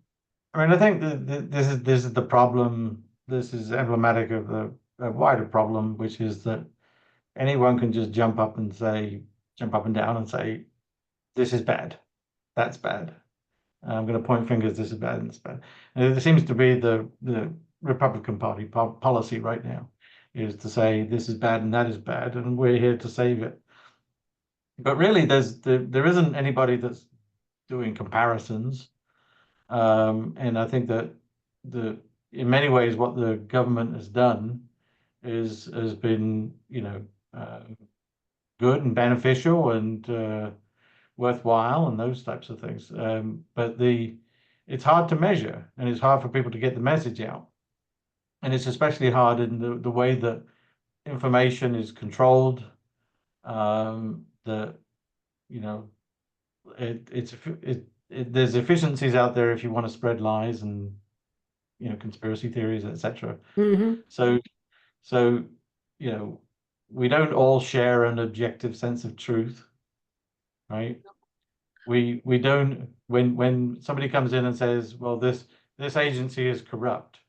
E: that this is the problem. This is emblematic of a wider problem, which is that anyone can just jump up and down and say, this is bad, that's bad. I'm going to point fingers, this is bad and this is bad. And it seems to be the Republican Party policy right now, is to say this is bad and that is bad, and we're here to save it. But really, there isn't anybody that's doing comparisons. And I think that in many ways, what the government has done has been, good and beneficial and worthwhile and those types of things. But it's hard to measure, and it's hard for people to get the message out. And it's especially hard in the way that information is controlled. There's efficiencies out there if you want to spread lies and conspiracy theories, etc.
D: Mhm.
E: So we don't all share an objective sense of truth, right? We don't, when somebody comes in and says, well, this agency is corrupt,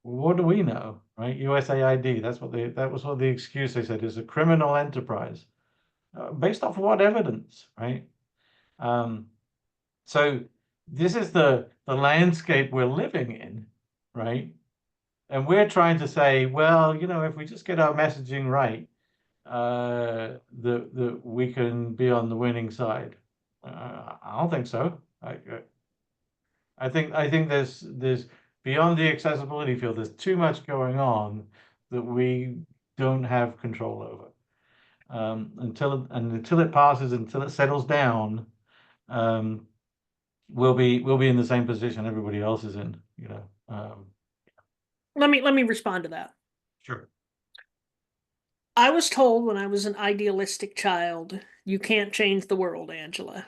E: what do we know, right? USAID, that was what the excuse they said, is a criminal enterprise. Based off what evidence, right? So this is the landscape we're living in, right? And we're trying to say, well, if we just get our messaging right, that we can be on the winning side. I don't think so. I think there's beyond the accessibility field, there's too much going on that we don't have control over. Until it passes, until it settles down, we'll be in the same position everybody else is in.
D: Let me respond to that.
E: Sure.
D: I was told when I was an idealistic child, you can't change the world, Angela.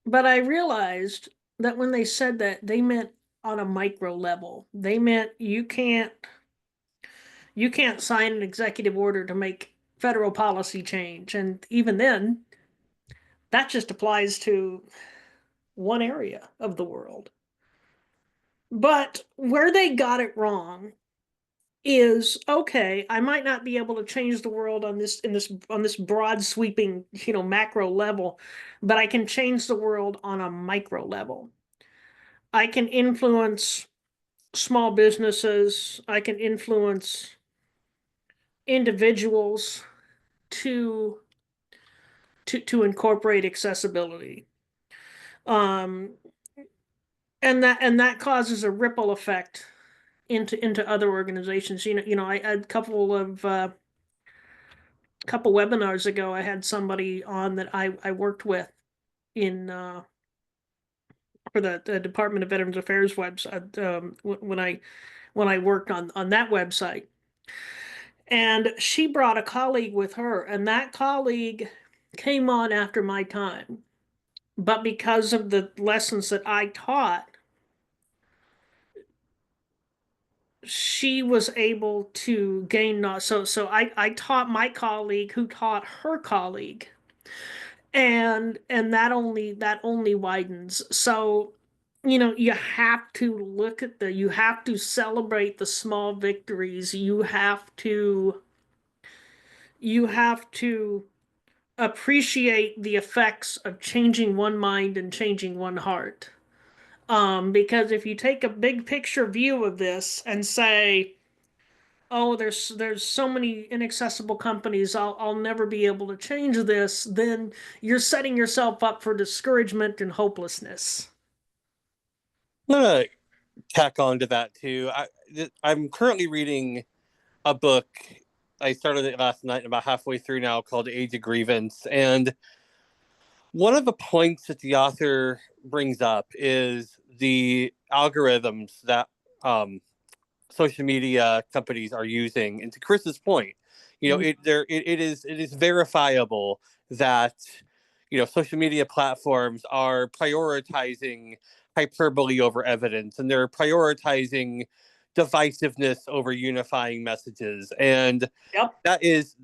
D: But I realized that when they said that, they meant on a micro level. They meant you can't sign an executive order to make federal policy change. And even then, that just applies to one area of the world. But where they got it wrong is, okay, I might not be able to change the world on this broad sweeping, macro level, but I can change the world on a micro level. I can influence small businesses, I can influence individuals to incorporate accessibility. And that causes a ripple effect into other organizations. I had a couple webinars ago, I had somebody on that I worked with in for the Department of Veterans Affairs website, when I worked on that website. And she brought a colleague with her, and that colleague came on after my time. But because of the lessons that I taught, she was able to gain knowledge. So I taught my colleague who taught her colleague. And that only widens. So, you have to look at you have to celebrate the small victories. You have to appreciate the effects of changing one mind and changing one heart. Because if you take a big picture view of this and say, oh, there's so many inaccessible companies, I'll never be able to change this, then you're setting yourself up for discouragement and hopelessness.
G: I'm gonna tack on to that too. I'm currently reading a book. I started it last night and about halfway through now, called Age of Grievance. And one of the points that the author brings up is the algorithms that social media companies are using. And to Chris's point, it is verifiable that social media platforms are prioritizing hyperbole over evidence, and they're prioritizing divisiveness over unifying messages. And
D: Yep.
G: that is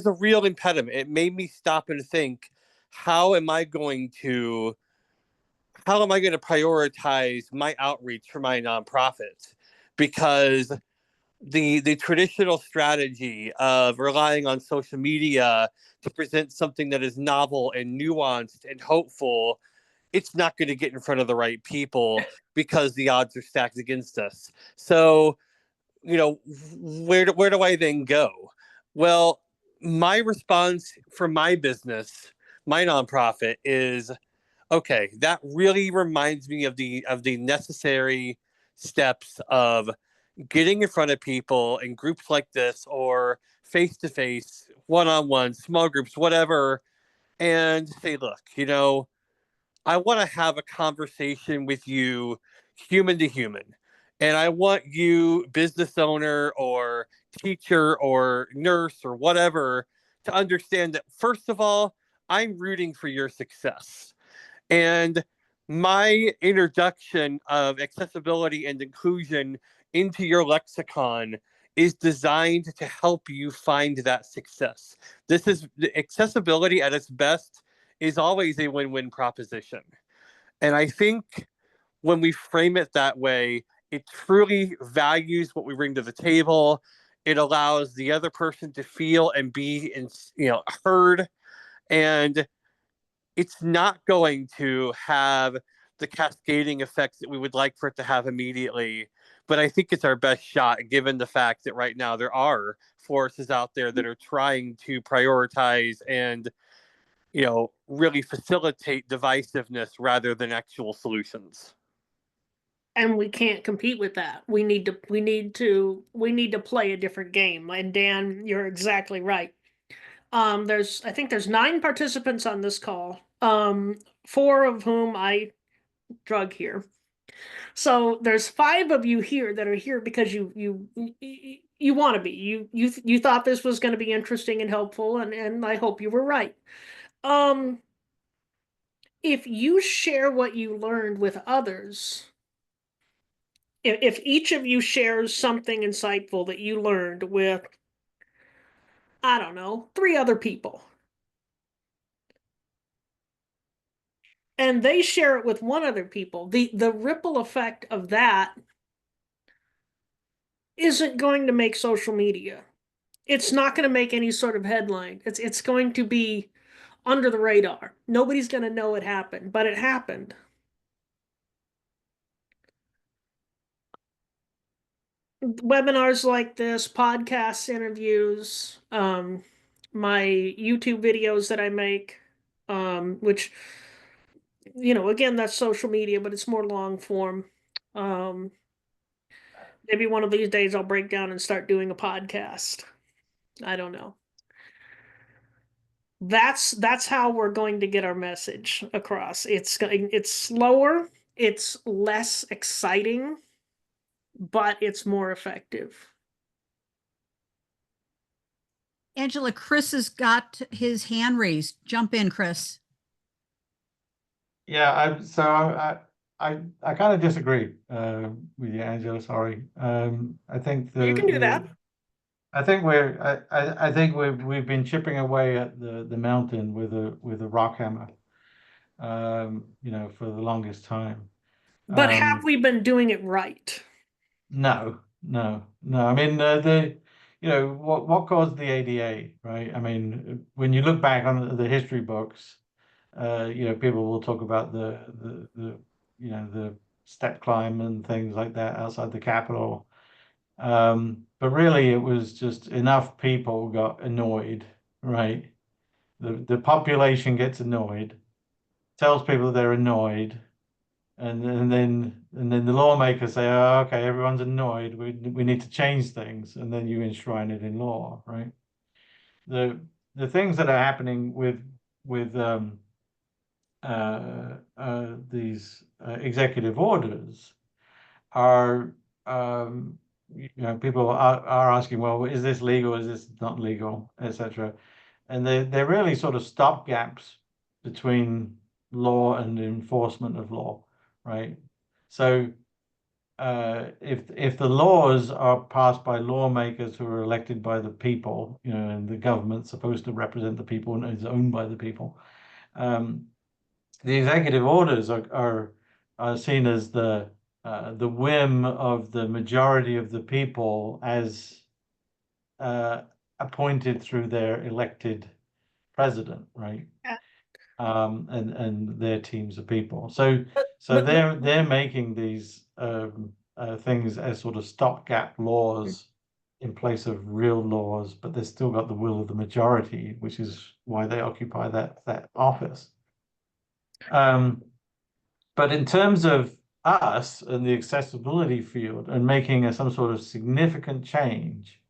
G: a real impediment. It made me stop and think, how am I going to prioritize my outreach for my nonprofit? Because the traditional strategy of relying on social media to present something that is novel and nuanced and hopeful, it's not going to get in front of the right people because the odds are stacked against us. So, where do I then go? Well, my response for my business, my nonprofit, is, okay, that really reminds me of the necessary steps of getting in front of people in groups like this, or face to face, one on one, small groups, whatever, and say, look, I want to have a conversation with you, human to human. And I want you, business owner or teacher or nurse or whatever, to understand that, first of all, I'm rooting for your success. And my introduction of accessibility and inclusion into your lexicon is designed to help you find that success. This is accessibility at its best is always a win-win proposition. And I think when we frame it that way, it truly values what we bring to the table. It allows the other person to feel and be heard. And it's not going to have the cascading effects that we would like for it to have immediately. But I think it's our best shot, given the fact that right now there are forces out there that are trying to prioritize and really facilitate divisiveness rather than actual solutions.
D: And we can't compete with that. We need to play a different game. And Dan, you're exactly right. I think there's 9 participants on this call. 4 of whom I drug here. So there's 5 of you here that are here because you want to be. You thought this was going to be interesting and helpful, and I hope you were right. If you share what you learned with others, if each of you shares something insightful that you learned with, I don't know, 3 other people, and they share it with 1 other people, the ripple effect of that isn't going to make social media. It's not going to make any sort of headline. It's going to be under the radar. Nobody's going to know it happened, but it happened. Webinars like this, podcasts, interviews, my YouTube videos that I make, which, again, that's social media, but it's more long form. Maybe one of these days I'll break down and start doing a podcast. I don't know. That's how we're going to get our message across. It's slower, it's less exciting, but it's more effective.
A: Angela, Chris has got his hand raised. Jump in, Chris.
E: Yeah, I kind of disagree with you, Angela. Sorry. I think
D: You can do that.
E: I think I think we've been chipping away at the mountain with a rock hammer, you know, for the longest time.
D: But have we been doing it right?
E: No. I mean, you know, what caused the ADA, right? I mean, when you look back on the history books, you know, people will talk about the you know, the step climb and things like that outside the Capitol. But really, it was just enough people got annoyed, right? The population gets annoyed, tells people they're annoyed, and then the lawmakers say, "Oh, okay, everyone's annoyed. We need to change things," and then you enshrine it in law, right? The things that are happening with these executive orders are, you know, people are asking, well, is this legal? Is this not legal, etc. And they're really sort of stopgaps between law and enforcement of law, right? So if the laws are passed by lawmakers who are elected by the people, you know, and the government's supposed to represent the people and is owned by the people, the executive orders are seen as the whim of the majority of the people as appointed through their elected president, right?
D: Yeah.
E: And their teams of people. So
D: but-
E: they're making these things as sort of stopgap laws in place of real laws, but they've still got the will of the majority, which is why they occupy that office. But in terms of us and the accessibility field and making some sort of significant change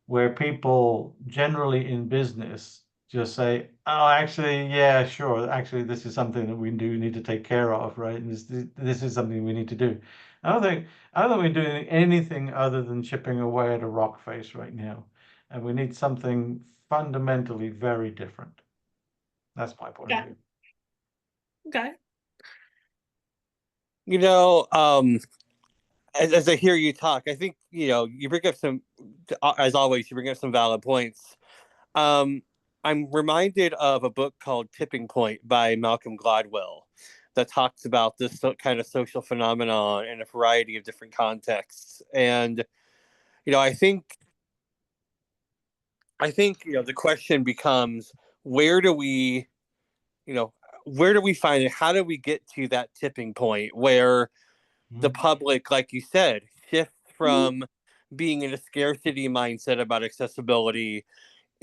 E: where people generally in business just say, oh, actually, yeah, sure. Actually, this is something that we do need to take care of, right? And this is something we need to do. I don't think we're doing anything other than chipping away at a rock face right now. And we need something fundamentally very different. That's my point of view.
D: Okay.
G: You know, as I hear you talk, I think, you know, you bring up some, as always, you bring up some valid points. I'm reminded of a book called Tipping Point by Malcolm Gladwell that talks about this kind of social phenomenon in a variety of different contexts. And, you know, I think, you know, the question becomes, where do we find it? How do we get to that tipping point where the public, like you said, shifts from being in a scarcity mindset about accessibility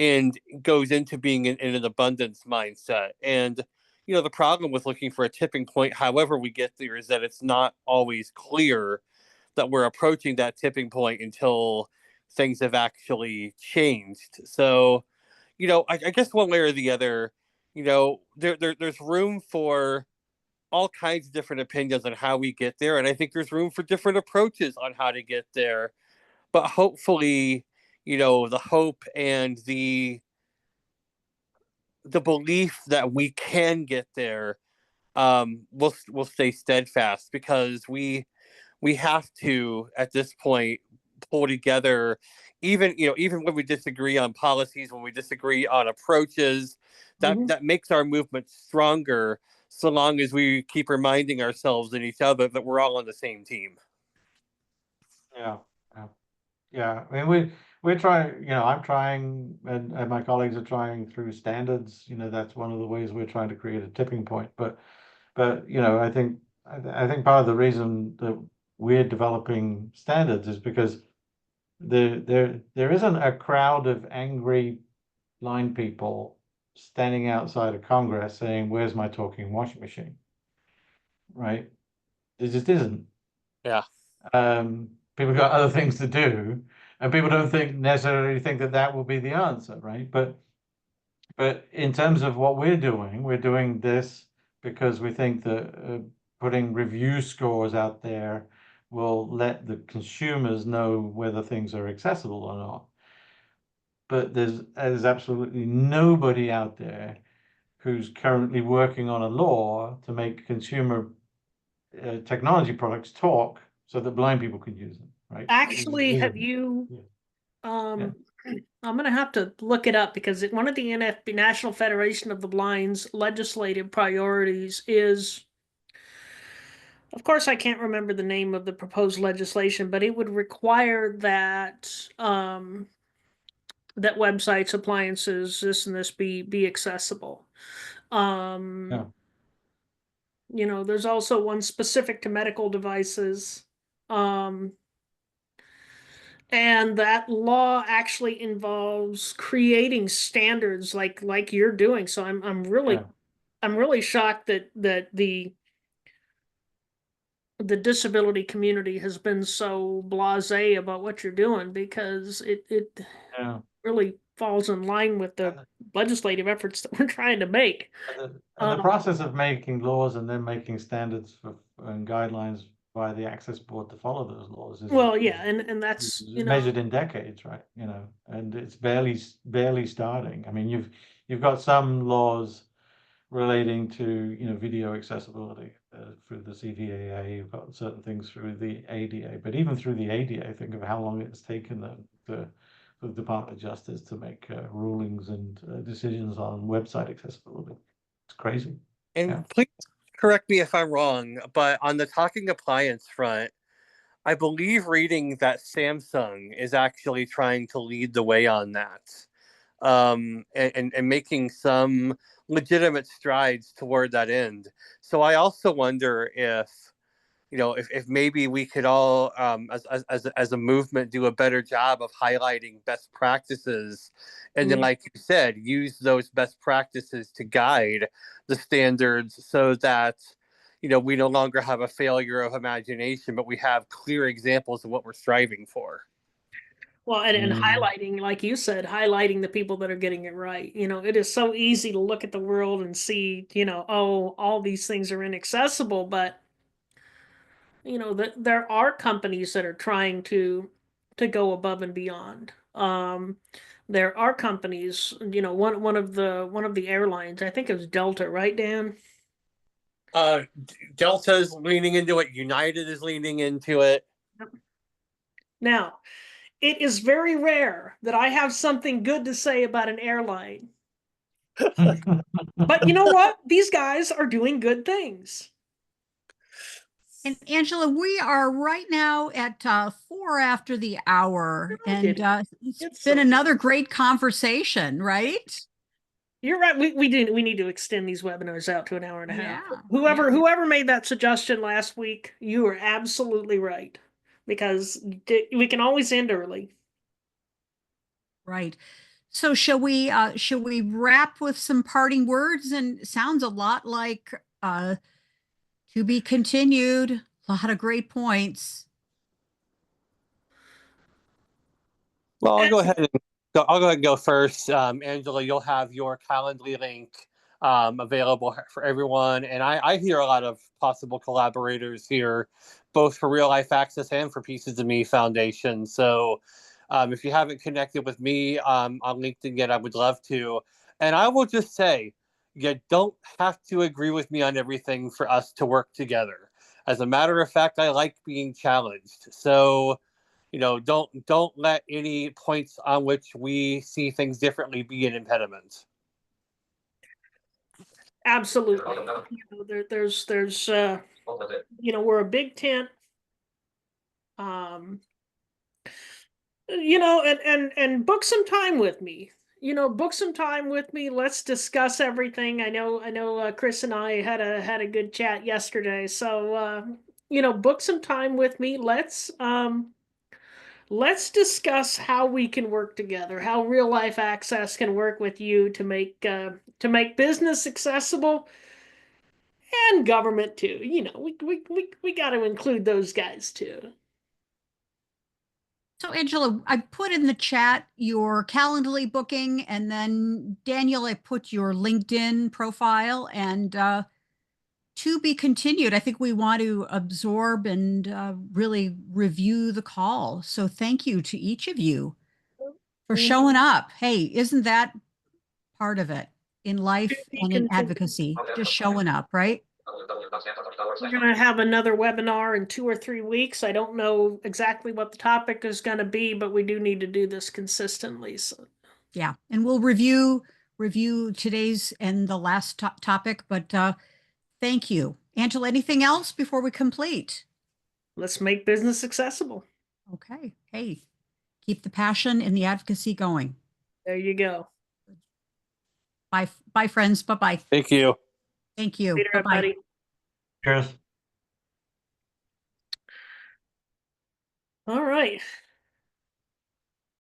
G: and goes into being in an abundance mindset? And, you know, the problem with looking for a tipping point, however we get there, is that it's not always clear that we're approaching that tipping point until things have actually changed. So, you know, I guess one way or the other, you know, there's room for all kinds of different opinions on how we get there. And I think there's room for different approaches on how to get there. But hopefully, you know, the hope and the belief that we can get there will stay steadfast, because we have to, at this point, pull together, even, you know, even when we disagree on policies, when we disagree on approaches, that makes our movement stronger, so long as we keep reminding ourselves and each other that we're all on the same team.
E: Yeah. I mean, we're trying, you know, I'm trying, and my colleagues are trying through standards. You know, that's one of the ways we're trying to create a tipping point. But you know, I think part of the reason that we're developing standards is because there isn't a crowd of angry blind people standing outside of Congress saying, "Where's my talking washing machine?" Right? It just isn't.
G: Yeah.
E: People got other things to do, and people don't necessarily think that will be the answer, right? But in terms of what we're doing this because we think that putting review scores out there will let the consumers know whether things are accessible or not. but there's absolutely nobody out there who's currently working on a law to make consumer technology products talk so that blind people can use them, right?
D: Actually, have you,
E: Yeah.
D: I'm gonna have to look it up because one of the NFB, National Federation of the Blind's legislative priorities is, of course, I can't remember the name of the proposed legislation, but it would require that that websites, appliances, this and this be accessible.
E: Yeah.
D: You know, there's also one specific to medical devices. And that law actually involves creating standards like you're doing. So I'm really
E: Yeah.
D: I'm really shocked that the disability community has been so blasé about what you're doing, because it
E: Yeah.
D: really falls in line with the legislative efforts that we're trying to make.
E: And the process of making laws and then making standards and guidelines by the Access Board to follow those laws is
D: Well, yeah, and that's, you know,
E: measured in decades, right? You know, and it's barely starting. I mean, you've got some laws relating to, you know, video accessibility through the CVAA. You've got certain things through the ADA, but even through the ADA, think of how long it's taken for the Department of Justice to make rulings and decisions on website accessibility. It's crazy.
G: And
E: Yeah.
G: please correct me if I'm wrong, but on the talking appliance front, I believe reading that Samsung is actually trying to lead the way on that, and making some legitimate strides toward that end. So I also wonder if, you know, if maybe we could all, as a movement, do a better job of highlighting best practices, and then, like you said, use those best practices to guide the standards, so that, you know, we no longer have a failure of imagination, but we have clear examples of what we're striving for.
D: well, and highlighting, like you said, highlighting the people that are getting it right. You know, it is so easy to look at the world and see, you know, oh, all these things are inaccessible, but you know that there are companies that are trying to go above and beyond. There are companies, you know, one of the airlines, I think it was Delta, right, Dan?
G: Delta's leaning into it. United is leaning into it.
D: Now, it is very rare that I have something good to say about an airline. But you know what? These guys are doing good things.
A: And Angela, we are right now at 4 after the hour, and it's been another great conversation, right?
D: You're right. We need to extend these webinars out to an hour and a half.
A: Yeah,
D: Whoever made that suggestion last week, you are absolutely right, because we can always end early.
A: Right. So shall we wrap with some parting words? And sounds a lot like to be continued. A lot of great points.
G: Well, I'll go ahead and go first. Angela, you'll have your Calendly link available for everyone. And I hear a lot of possible collaborators here, both for Real Life Access and for Pieces of Me Foundation. So if you haven't connected with me on LinkedIn yet, I would love to. And I will just say, you don't have to agree with me on everything for us to work together. As a matter of fact, I like being challenged. So, you know, don't let any points on which we see things differently be an impediment.
D: Absolutely. You know, there's you know, we're a big tent. You know, and book some time with me. You know, book some time with me. Let's discuss everything. I know Chris and I had a good chat yesterday. So you know, book some time with me. Let's discuss how we can work together, how Real Life Access can work with you to make business accessible, and government too. You know, we got to include those guys too.
A: So Angela, I put in the chat your Calendly booking, and then Daniel, I put your LinkedIn profile, and to be continued. I think we want to absorb and really review the call. So thank you to each of you. for showing up. Hey, isn't that part of it in life
D: be
A: and in
D: continued.
A: advocacy? Just showing up, right?
D: We're gonna have another webinar in 2 or 3 weeks. I don't know exactly what the topic is gonna be, but we do need to do this consistently. So
A: Yeah, and we'll review today's and the last topic, but thank you. Angela, anything else before we complete?
D: let's make business accessible.
A: Okay, hey, keep the passion and the advocacy going.
D: There you go.
A: Bye, friends. Bye-bye.
G: Thank you.
A: Thank you.
D: Later,
A: Bye-bye.
D: everybody.
E: Cheers.
D: All right.